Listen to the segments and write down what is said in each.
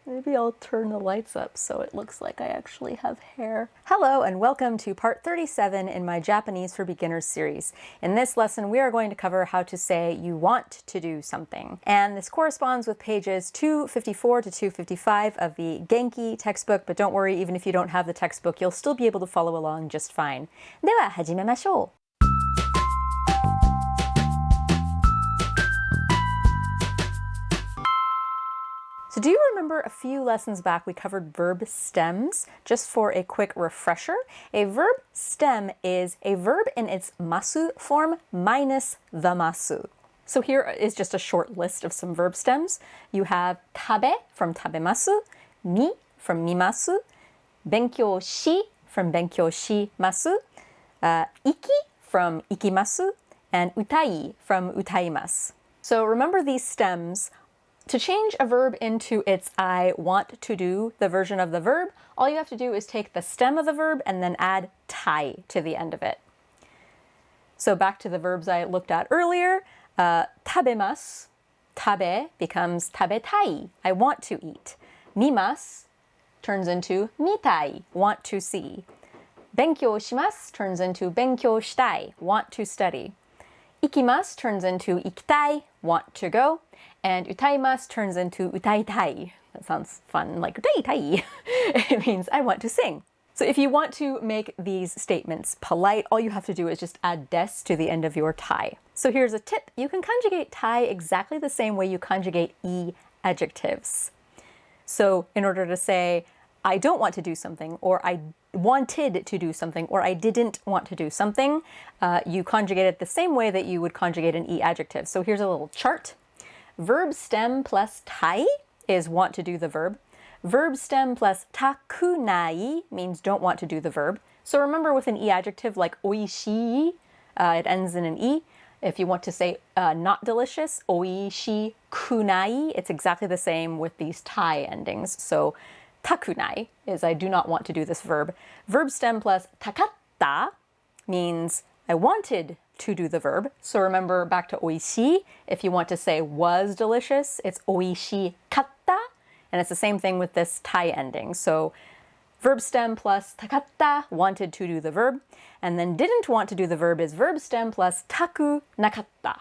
Maybe I'll turn the lights up so it looks like I actually have hair. Hello and welcome to part 37 in my Japanese for Beginners series. In this lesson, we are going to cover how to say you want to do something. And this corresponds with pages 254 to 255 of the Genki textbook, but don't worry, even if you don't have the textbook, you'll still be able to follow along just fine. では始めましょう。So do you remember a few lessons back we covered verb stems? Just for a quick refresher, a verb stem is a verb in its masu form minus the masu. So here is just a short list of some verb stems. You have tabe from tabemasu, mi from mimasu, benkyou shi from benkyou shimasu, iki from ikimasu, and utai from utaimasu. So remember these stems. To change a verb into its I want to do, the version of the verb, all you have to do is take the stem of the verb and then add tai to the end of it. So back to the verbs I looked at earlier, tabemasu, tabe becomes tabetai, I want to eat. Mimasu turns into mitai, want to see. Benkyou shimasu turns into benkyou shitai, want to study. Ikimasu turns into ikitai, want to go. And utaimasu turns into utaitai. That sounds fun, like utaitai. It means I want to sing. So if you want to make these statements polite, all you have to do is just add des to the end of your tai. So here's a tip. You can conjugate tai exactly the same way you conjugate e adjectives. So in order to say, I don't want to do something, or I wanted to do something, or I didn't want to do something, you conjugate it the same way that you would conjugate an e adjective. So here's a little chart. Verb stem plus tai is want to do the verb. Verb stem plus takunai means don't want to do the verb. So remember with an e adjective like oishii, it ends in an e. If you want to say not delicious, oishi kunai, it's exactly the same with these tai endings. So takunai is I do not want to do this verb. Verb stem plus takatta means I wanted to do the verb. So remember back to oishii, if you want to say was delicious, it's oishii katta, and it's the same thing with this tai ending. So verb stem plus takatta, wanted to do the verb, and then didn't want to do the verb is verb stem plus taku nakatta.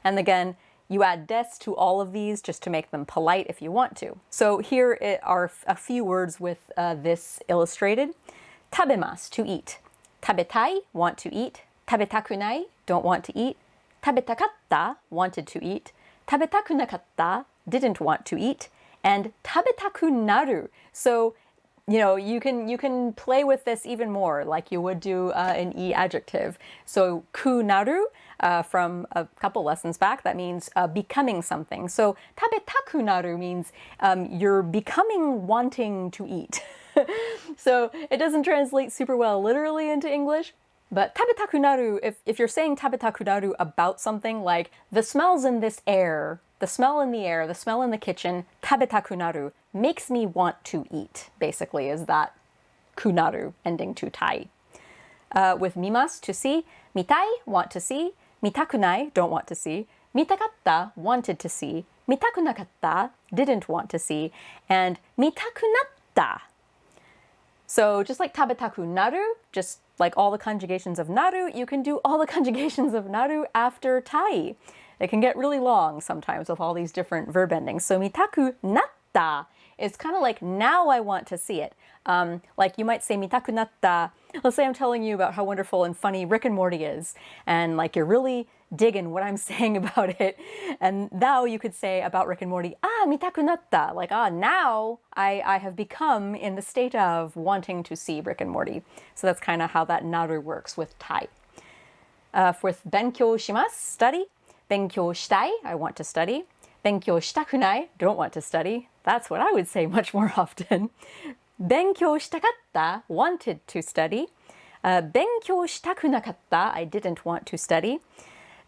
And again, you add des to all of these just to make them polite if you want to. So here are a few words with this illustrated. Tabemasu, to eat. Tabetai, want to eat. Tabetakunai, don't want to eat. Tabetakatta, wanted to eat. Tabetakunakatta, didn't want to eat. And tabetakunaru. So, you know, you can play with this even more like you would do an e adjective. So kunaru, from a couple lessons back, that means becoming something. So tabetakunaru means you're becoming wanting to eat. So it doesn't translate super well literally into English. But tabetakunaru, if you're saying tabetakunaru about something like the smells in this air, the smell in the air, the smell in the kitchen, tabetakunaru, makes me want to eat, basically, is that kunaru ending to tai. With mimasu, to see, mitai, want to see, mitakunai, don't want to see, mitakatta, wanted to see, mitakunakatta, didn't want to see, and mitakunatta. So just like tabetaku naru, just like all the conjugations of naru, you can do all the conjugations of naru after tai. It can get really long sometimes with all these different verb endings. So mitaku natta is kind of like now I want to see it. Like you might say mitaku natta. Let's say I'm telling you about how wonderful and funny Rick and Morty is, and like you're really digging what I'm saying about it. And now you could say about Rick and Morty, mitaku natta, like now I have become in the state of wanting to see Rick and Morty. So that's kind of how that naru works with tai. With benkyou shimasu, study. Benkyou shitai, I want to study. Benkyou shitakunai, don't want to study. That's what I would say much more often. Benkyou shitakatta, wanted to study. Benkyou shitakunakatta, I didn't want to study.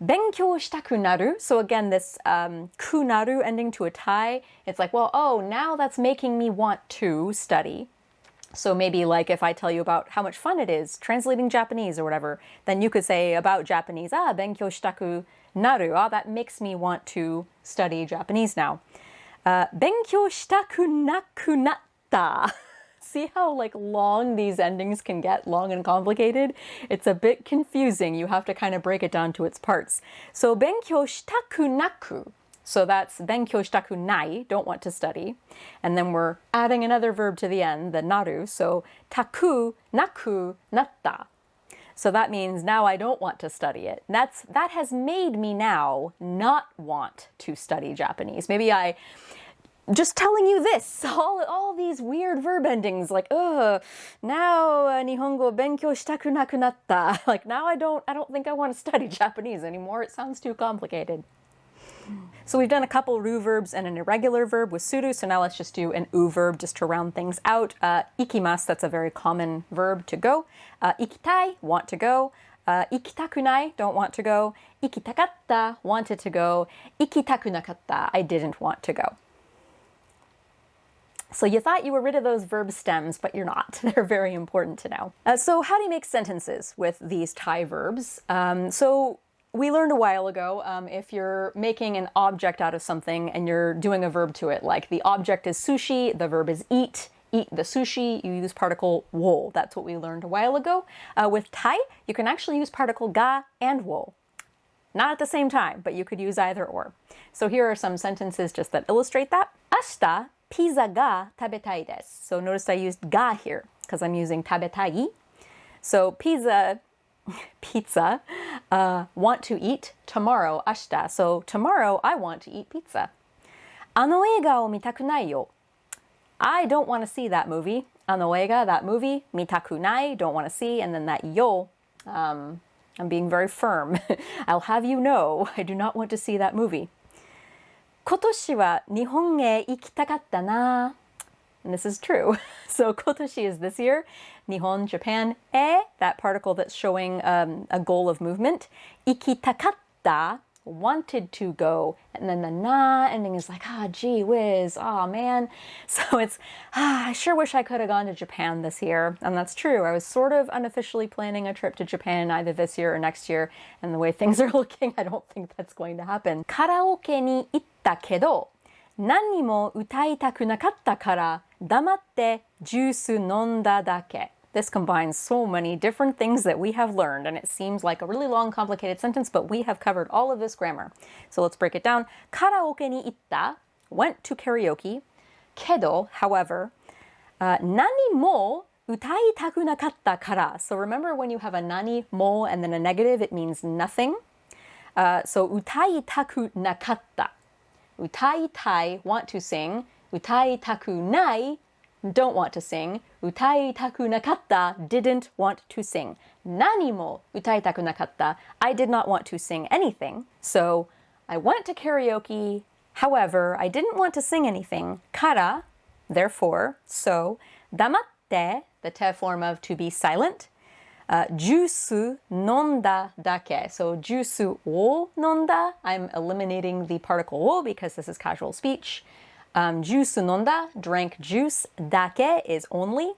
Benkyou shitakunaru, so again this kunaru ending to a tai, it's like, well, oh, now that's making me want to study. So maybe like if I tell you about how much fun it is translating Japanese or whatever, then you could say about Japanese, benkyou shitaku naru, that makes me want to study Japanese now. 勉強したくなくなった。See how long these endings can get, long and complicated? It's a bit confusing. You have to kind of break it down to its parts. So 勉強したくなく. So that's 勉強したくない, don't want to study. And then we're adding another verb to the end, the naru. So たくなくなった. So that means now I don't want to study it. That has made me now not want to study Japanese. Maybe just telling you this, all these weird verb endings, now 日本語勉強したくなくなった. Now I don't think I want to study Japanese anymore. It sounds too complicated. So we've done a couple ru verbs and an irregular verb with suru, so now let's just do an u verb just to round things out. Ikimasu, that's a very common verb to go. Ikitai, want to go. Ikitakunai, don't want to go. Ikitakatta, wanted to go. Ikitakunakatta, I didn't want to go. So you thought you were rid of those verb stems, but you're not. They're very important to know. So how do you make sentences with these Thai verbs? So we learned a while ago, if you're making an object out of something and you're doing a verb to it, like the object is sushi, the verb is eat the sushi, you use particle wo. That's what we learned a while ago. With Thai, you can actually use particle ga and wo. Not at the same time, but you could use either or. So here are some sentences just that illustrate that. 明日ピザが食べたいです. So notice I used ga here because I'm using 食べたい. So pizza, want to eat tomorrow, 明日. So tomorrow I want to eat pizza. あの映画を見たくないよ. I don't want to see that movie. あの映画, that movie. 見たくない, don't want to see. And then that yo, I'm being very firm. I'll have you know, I do not want to see that movie. 今年は日本へ行きたかったな. And this is true. So 今年 is this year. Nihon, Japan. That particle that's showing a goal of movement. 行きたかった, wanted to go. And then the na ending is gee whiz, man. So it's, I sure wish I could have gone to Japan this year. And that's true. I was sort of unofficially planning a trip to Japan either this year or next year. And the way things are looking, I don't think that's going to happen. Karaokeに行ったけど何も歌いたくなかったから黙ってジュース飲んだだけ. This combines so many different things that we have learned, and it seems like a really long, complicated sentence, but we have covered all of this grammar. So let's break it down. Karaokeに行った, went to karaoke. けど, however, 何も歌いたくなかったから. So remember when you have a nani mo and then a negative, it means nothing. So 歌いたくなかった. 歌いたい, want to sing. 歌いたくない, don't want to sing. 歌いたくなかった, didn't want to sing. 何も歌いたくなかった, I did not want to sing anything. So I went to karaoke. However, I didn't want to sing anything. から, therefore, so. 黙って, the te form of to be silent. ジュース飲んだだけ. So ジュースを飲んだ. I'm eliminating the particle を because this is casual speech. ジュース飲んだ, drank juice. だけ is only.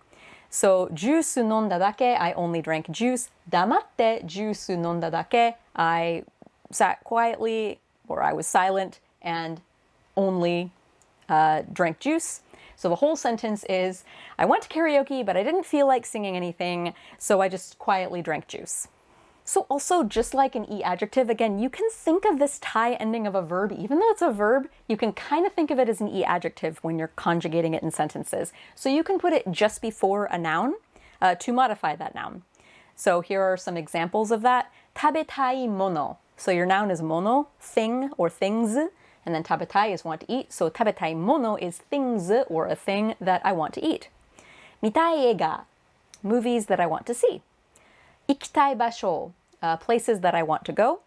So ジュース飲んだだけ, I only drank juice. 黙ってジュース飲んだだけ, I sat quietly, or I was silent and only drank juice. So the whole sentence is, I went to karaoke, but I didn't feel like singing anything, so I just quietly drank juice. So also, just like an E adjective, again, you can think of this Thai ending of a verb, even though it's a verb, you can kind of think of it as an E adjective when you're conjugating it in sentences. So you can put it just before a noun to modify that noun. So here are some examples of that. 食べたいもの. So your noun is mono, thing or things. And then 食べたい is want to eat. So 食べたいもの is things or a thing that I want to eat. 見たい映画, movies that I want to see. 行きたい場所, places that I want to go.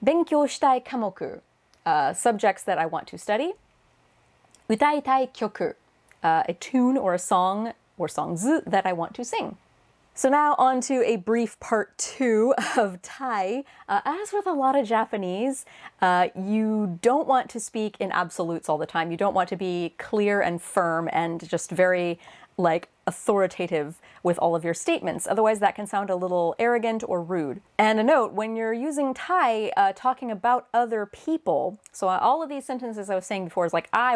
勉強したい科目, subjects that I want to study. 歌いたい曲, a tune or a song or songs that I want to sing. So now on to a brief part 2 of Thai. As with a lot of Japanese, you don't want to speak in absolutes all the time. You don't want to be clear and firm and just very like authoritative with all of your statements. Otherwise, that can sound a little arrogant or rude. And a note, when you're using Thai, talking about other people, so all of these sentences I was saying before is like, I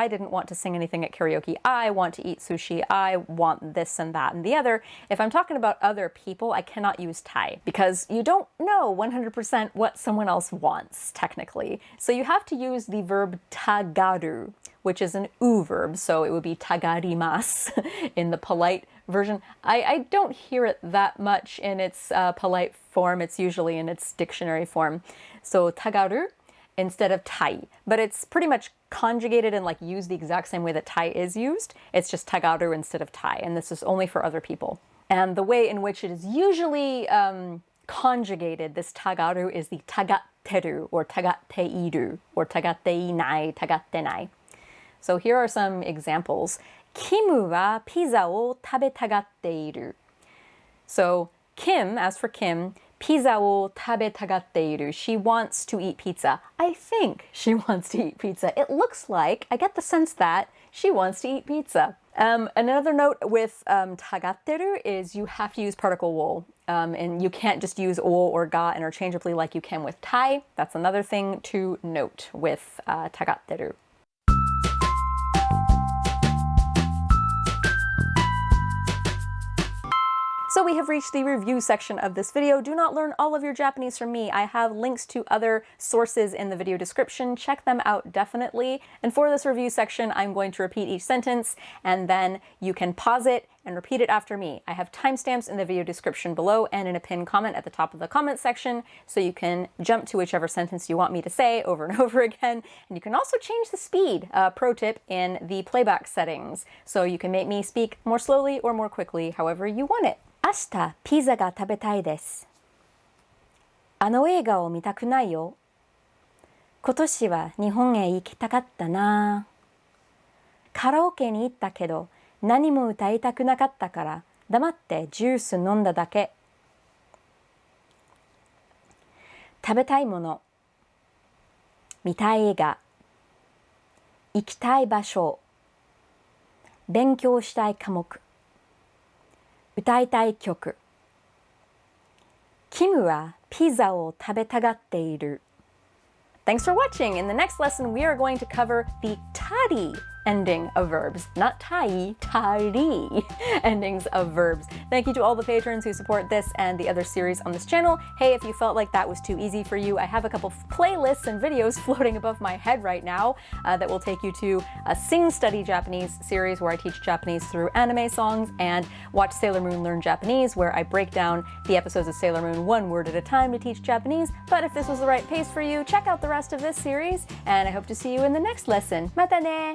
didn't want to sing anything at karaoke, I want to eat sushi, I want this and that and the other. If I'm talking about other people, I cannot use Thai because you don't know 100% what someone else wants, technically. So you have to use the verb tagaru, which is an u verb, so it would be tagarimasu in the polite version. I don't hear it that much in its polite form. It's usually in its dictionary form. So tagaru instead of tai, but it's pretty much conjugated and like used the exact same way that tai is used. It's just tagaru instead of tai, and this is only for other people. And the way in which it is usually conjugated, this tagaru, is the tagatteru or tagatteiru or tagatteinai, tagattenai. So here are some examples. キムはピザを食べたがっている. So Kim, as for Kim, ピザを食べたがっている. She wants to eat pizza. I think she wants to eat pizza. It looks like, I get the sense that she wants to eat pizza. Another note with tagatteru is you have to use particle wo. And you can't just use o or ga interchangeably like you can with Thai. That's another thing to note with tagatteru. So we have reached the review section of this video. Do not learn all of your Japanese from me. I have links to other sources in the video description. Check them out definitely. And for this review section, I'm going to repeat each sentence and then you can pause it and repeat it after me. I have timestamps in the video description below and in a pinned comment at the top of the comment section, so you can jump to whichever sentence you want me to say over and over again. And you can also change the speed, pro tip, in the playback settings. So you can make me speak more slowly or more quickly, however you want it. 明日ピザが食べたいです。あの映画を見たくないよ。今年は日本へ行きたかったな。カラオケに行ったけど何も歌いたくなかったから黙ってジュース飲んだだけ。食べたいもの、見たい映画、行きたい場所、勉強したい科目、歌いたい曲。キムはピザを食べたがっている。Thanks for watching. In the next lesson, we are going to cover the tari ending of verbs, not tai, tari endings of verbs. Thank you to all the patrons who support this and the other series on this channel. Hey, if you felt like that was too easy for you, I have a couple playlists and videos floating above my head right now that will take you to a Sing Study Japanese series where I teach Japanese through anime songs, and Watch Sailor Moon Learn Japanese where I break down the episodes of Sailor Moon one word at a time to teach Japanese. But if this was the right pace for you, check out the rest of this series, and I hope to see you in the next lesson. Mata ne!